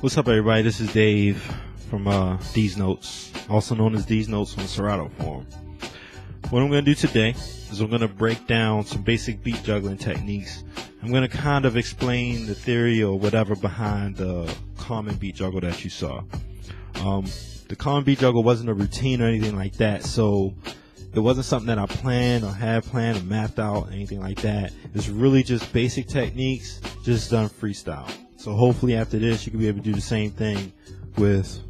What's up, everybody? This is Dave from These Notes, also known as These Notes on the Serato Forum. What I'm going to do today is I'm going to break down some basic beat juggling techniques. I'm going to kind of explain the theory or whatever behind the common beat juggle that you saw. The common beat juggle wasn't a routine or anything like that, so it wasn't something that I planned or had planned or mapped out, anything like that. It's really just basic techniques, just done freestyle. So hopefully after this, you can be able to do the same thing with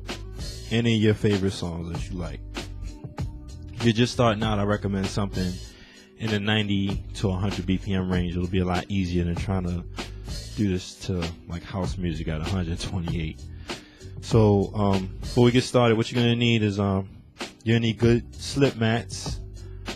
any of your favorite songs that you like. If you're just starting out, I recommend something in the 90 to 100 BPM range. It'll be a lot easier than trying to do this to like house music at 128. So before we get started, what you're gonna need is you're gonna need good slip mats.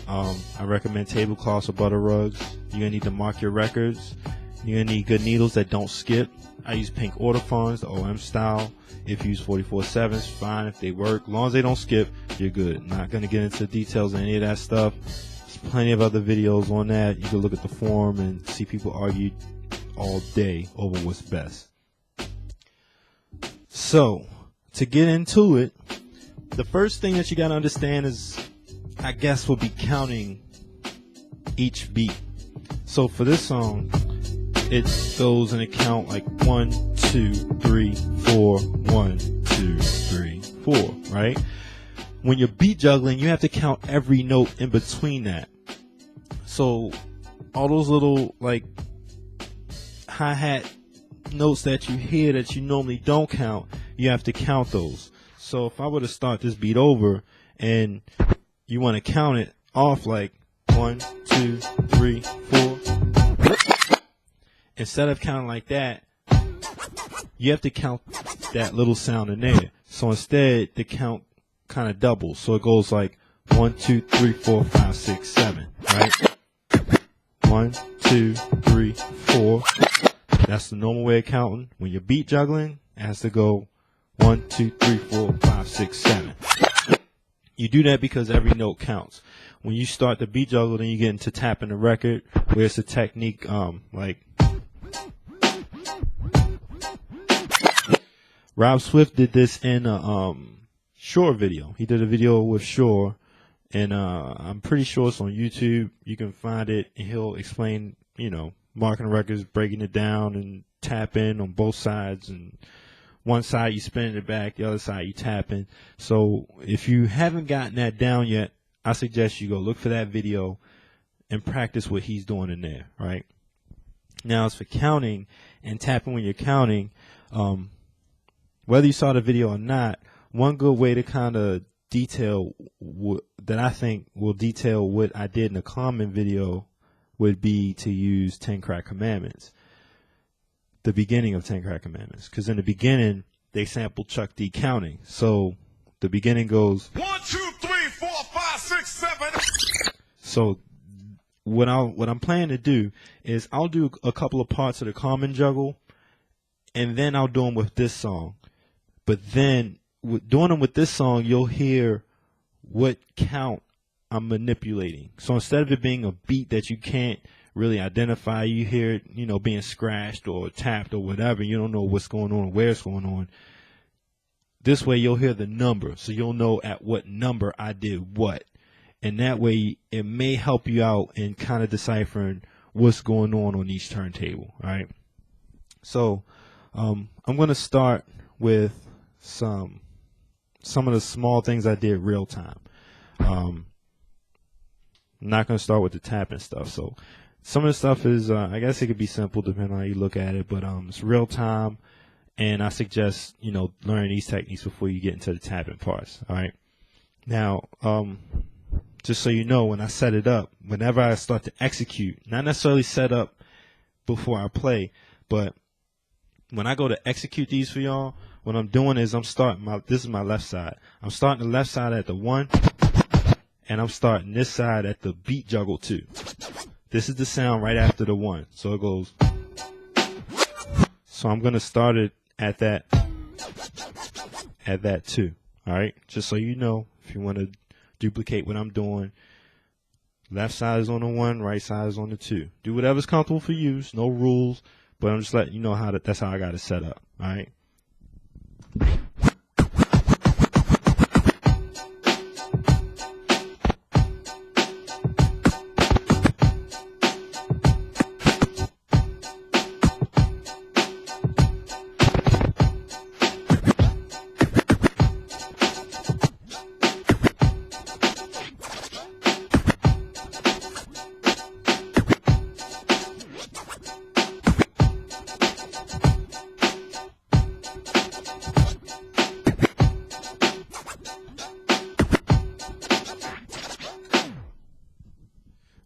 I recommend tablecloths or butter rugs. You're gonna need to mark your records. You're gonna need good needles that don't skip. I use pink Ortofons, the OM style. If you use 44/7s, fine. If they work, as long as they don't skip, you're good. Not gonna get into details of any of that stuff. There's plenty of other videos on that. You can look at the forum and see people argue all day over what's best. So, to get into it, the first thing that you gotta understand is, I guess, will be counting each beat. So for this song, it goes in a count like 1, 2, 3, 4, 1, 2, 3, 4, right? When you're beat juggling, you have to count every note in between that. So all those little like hi-hat notes that you hear that you normally don't count, you have to count those. So if I were to start this beat over and you want to count it off like 1, 2, 3, 4, instead of counting like that, you have to count that little sound in there. So instead, the count kind of doubles. So it goes like 1, 2, 3, 4, 5, 6, 7, right? 1, 2, 3, 4. That's the normal way of counting. When you're beat juggling, it has to go 1, 2, 3, 4, 5, 6, 7. You do that because every note counts. When you start the beat juggle, then you get into tapping the record, where it's a technique like Rob Swift did this in a Shore video. He did a video with Shore, and I'm pretty sure it's on YouTube. You can find it, and he'll explain, marking the records, breaking it down, and tapping on both sides. And one side you spin it back, the other side you tapping. So if you haven't gotten that down yet, I suggest you go look for that video and practice what he's doing in there, right? Now, as for counting and tapping when you're counting, whether you saw the video or not, one good way to kind of detail that I think will detail what I did in the common video would be to use 10 Crack Commandments, the beginning of 10 Crack Commandments. Because in the beginning, they sampled Chuck D counting. So the beginning goes 1, 2, 3, 4, 5, 6, 7. So what I'm planning to do is I'll do a couple of parts of the common juggle, and then I'll do them with this song. But then doing them with this song, you'll hear what count I'm manipulating. So instead of it being a beat that you can't really identify, you hear it, being scratched or tapped or whatever, you don't know what's going on or where it's going on. This way you'll hear the number, so you'll know at what number I did what. And that way it may help you out in kind of deciphering what's going on each turntable, all right? So I'm going to start with some of the small things I did real time. I'm not going to start with the tapping stuff. So some of the stuff is, I guess it could be simple depending on how you look at it, but it's real time, and I suggest, learning these techniques before you get into the tapping parts, all right? Now, just so you know, when I set it up, whenever I start to execute, not necessarily set up before I play, but when I go to execute these for y'all, what I'm doing is this is my left side. I'm starting the left side at the 1, and I'm starting this side at the beat juggle 2. This is the sound right after the 1. So it goes. So I'm going to start it at that 2. All right. Just so you know, if you want to duplicate what I'm doing, left side is on the 1, right side is on the 2. Do whatever's comfortable for you. No rules, but I'm just letting you know that's how I got it set up. All right.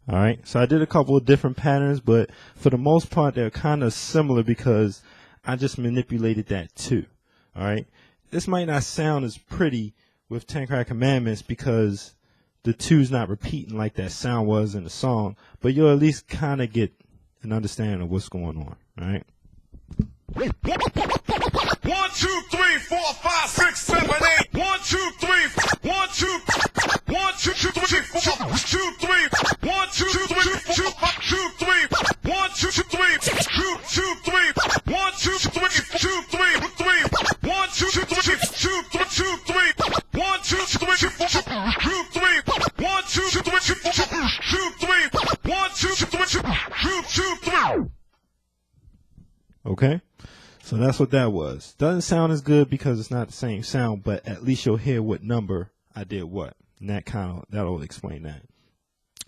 All right, so I did a couple of different patterns, but for the most part, they're kind of similar because I just manipulated that too. All right, this might not sound as pretty with 10 Crack Commandments because the two's not repeating like that sound was in the song, but you'll at least kind of get an understanding of what's going on. All right. 1, 2, 3, 4, 5, 6, 7, 8. 1, 2, 3, 1, 2, 1, 2, 3, 4, 2, 3, 1, 2, 3, 4, 2, 3, 1, 2, 3, 2, 2, 3, 1, 2, 3, 2, 3, 3, 1, 2, 3, 2, 3, 2, 3, 1, 2, 3, 4, 2, 3, 1, 2, 3, 4, 2, 3, 1, 2, 3, 2, 3. Okay, so that's what that was. Doesn't sound as good because it's not the same sound, but at least you'll hear what number I did what, and that'll explain that.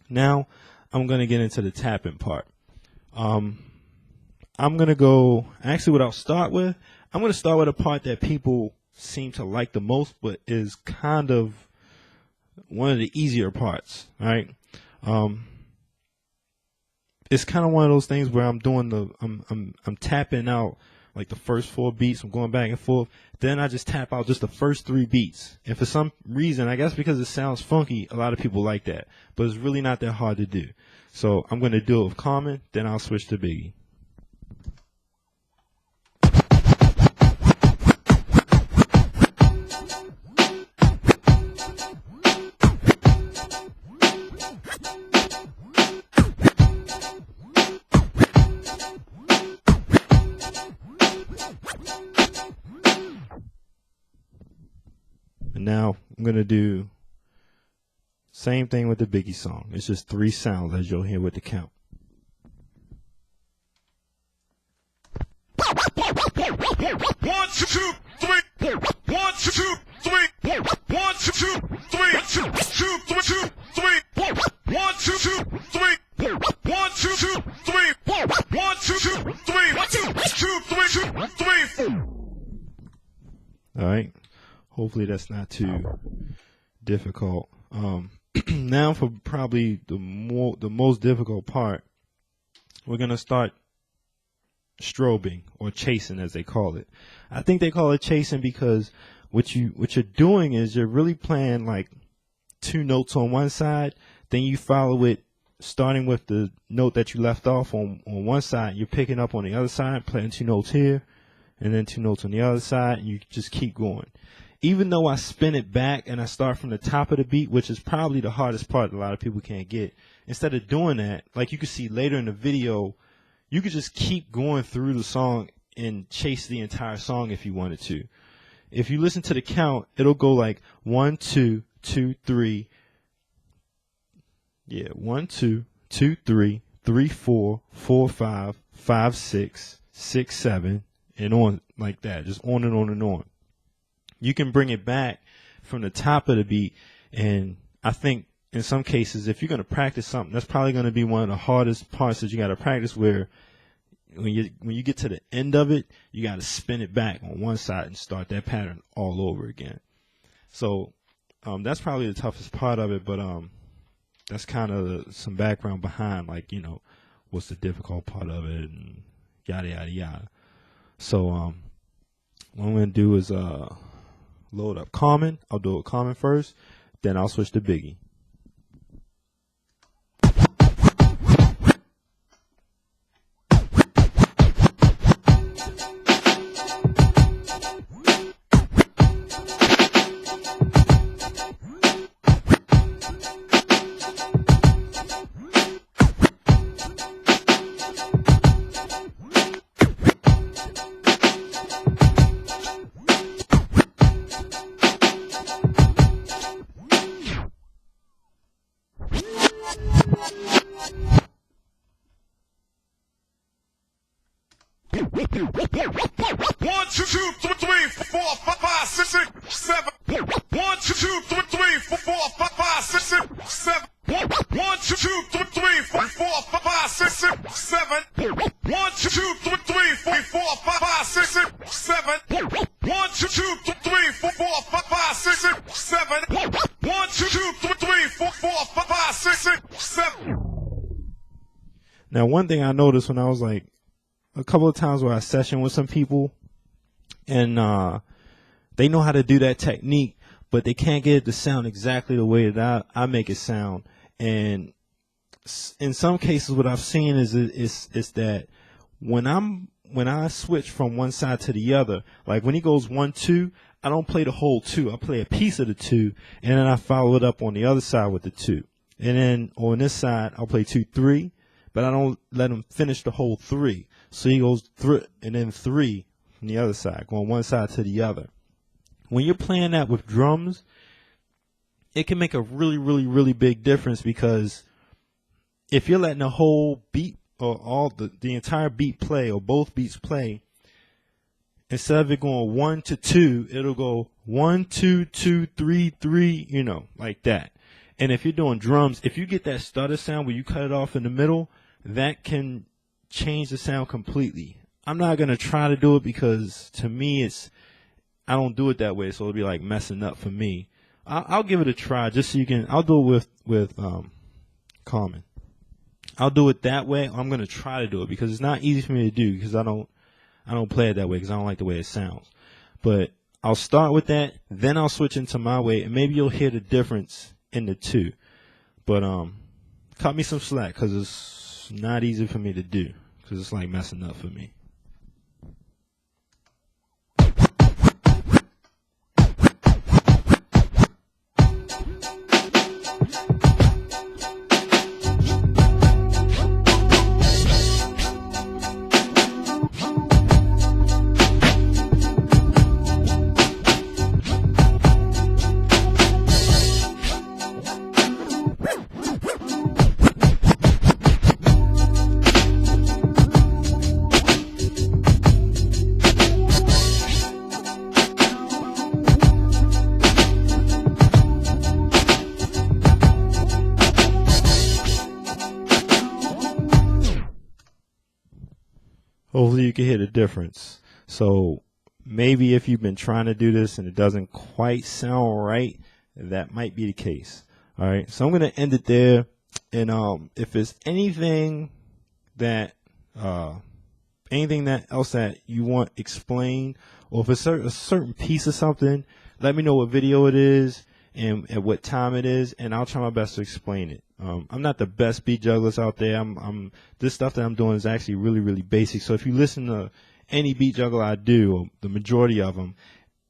Now I'm gonna get into the tapping part. I'm gonna go actually what I'll start with. I'm gonna start with a part that people seem to like the most, but is kind of one of the easier parts. All right. It's kind of one of those things where I'm doing I'm tapping out like the first 4 beats. I'm going back and forth. Then I just tap out just the first 3 beats. And for some reason, I guess because it sounds funky, a lot of people like that. But it's really not that hard to do. So I'm going to do it with Common, then I'll switch to Biggie. And now I'm going to do same thing with the Biggie song. It's just 3 sounds as you'll hear with the count. 1, 2, 3. 1, 2, 3. 1, 2, 3. 2, 3, 3. 1, 2, 3. 1, 2, 3. 1, 2, 3. 2, 3, 3. All right. Hopefully that's not too difficult. Now for probably the most difficult part, we're gonna start strobing or chasing as they call it. I think they call it chasing because what you're doing is you're really playing like 2 notes on one side, then you follow it starting with the note that you left off on one side, you're picking up on the other side, playing 2 notes here, and then 2 notes on the other side, and you just keep going. Even though I spin it back and I start from the top of the beat, which is probably the hardest part that a lot of people can't get, instead of doing that, like you can see later in the video, you could just keep going through the song and chase the entire song if you wanted to. If you listen to the count, it'll go like 1, 2, 2, 3. Yeah, 1, 2, 2, 3, 3, 4, 4, 5, 5, 6, 6, 7, and on like that, just on and on and on. You can bring it back from the top of the beat, and I think in some cases, if you're going to practice something, that's probably going to be one of the hardest parts that you got to practice, where when you get to the end of it, you got to spin it back on one side and start that pattern all over again. So that's probably the toughest part of it, but that's kind of some background behind, like, you know, what's the difficult part of it and yada, yada, yada. So what I'm going to do is load up Common. I'll do it Common first, then I'll switch to Biggie. 1, 2, 3, 4, 5, 6, 7. 1, 2, 3, 4, 5, 6, 7. 1, 2, 3, 4, 5, 6, 7. 1, 2, 3, 4, 5, 6, 7. 1, 2, 3, 4, 5, 6, 7. 1, 2, 3, 4, 5, 6, 7. Now, one thing I noticed when I was like a couple of times where I session with some people, and they know how to do that technique, but they can't get it to sound exactly the way that I make it sound. And in some cases, what I've seen is that when I switch from one side to the other, like when he goes 1, 2, I don't play the whole 2. I play a piece of the 2, and then I follow it up on the other side with the 2. And then on this side, I'll play 2, 3, but I don't let him finish the whole 3. So he goes 3 and then 3 from the other side, going one side to the other. When you're playing that with drums, it can make a really, really, really big difference, because if you're letting the whole beat or all the entire beat play, or both beats play, instead of it going 1 to 2, it'll go 1, 2, 2, 3, 3, you know, like that. And if you're doing drums, if you get that stutter sound where you cut it off in the middle, that can change the sound completely. I'm not going to try to do it because to me I don't do it that way, so it'll be like messing up for me. I'll give it a try just so you can. I'll do it with Carmen. I'll do it that way. I'm going to try to do it because it's not easy for me to do, because I don't play it that way because I don't like the way it sounds. But I'll start with that, then I'll switch into my way, and maybe you'll hear the difference in the two. But cut me some slack, because it's not easy for me to do, because it's like messing up for me. Hopefully you can hear the difference. So maybe if you've been trying to do this and it doesn't quite sound right, that might be the case. All right. So I'm going to end it there. And if there's anything else that you want explained, or if it's a certain piece of something, let me know what video it is and at what time it is, and I'll try my best to explain it. I'm not the best beat jugglers out there. This stuff that I'm doing is actually really, really basic. So if you listen to any beat juggler I do, or the majority of them,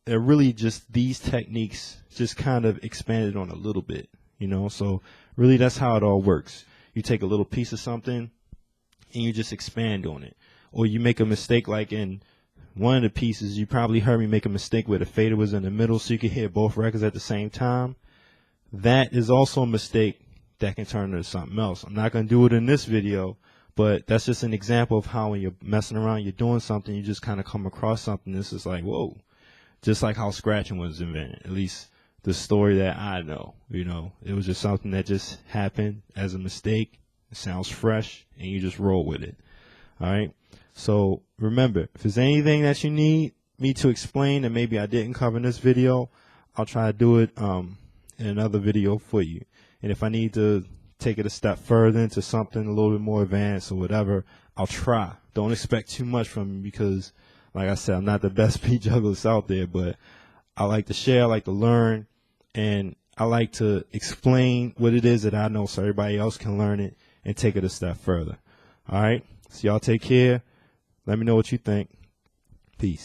they're really just these techniques just kind of expanded on a little bit, you know. So really that's how it all works. You take a little piece of something and you just expand on it. Or you make a mistake, like in one of the pieces, you probably heard me make a mistake where the fader was in the middle so you could hear both records at the same time. That is also a mistake that can turn into something else. I'm not going to do it in this video, but that's just an example of how when you're messing around, you're doing something, you just kind of come across something. This is like, whoa. Just like how scratching was invented, at least the story that I know. You know, it was just something that just happened as a mistake. It sounds fresh, and you just roll with it. All right? So remember, if there's anything that you need me to explain that maybe I didn't cover in this video, I'll try to do it in another video for you. And if I need to take it a step further into something a little bit more advanced or whatever, I'll try. Don't expect too much from me because, like I said, I'm not the best beat jugglers out there, but I like to share, I like to learn, and I like to explain what it is that I know so everybody else can learn it and take it a step further. All right? So y'all take care. Let me know what you think. Peace.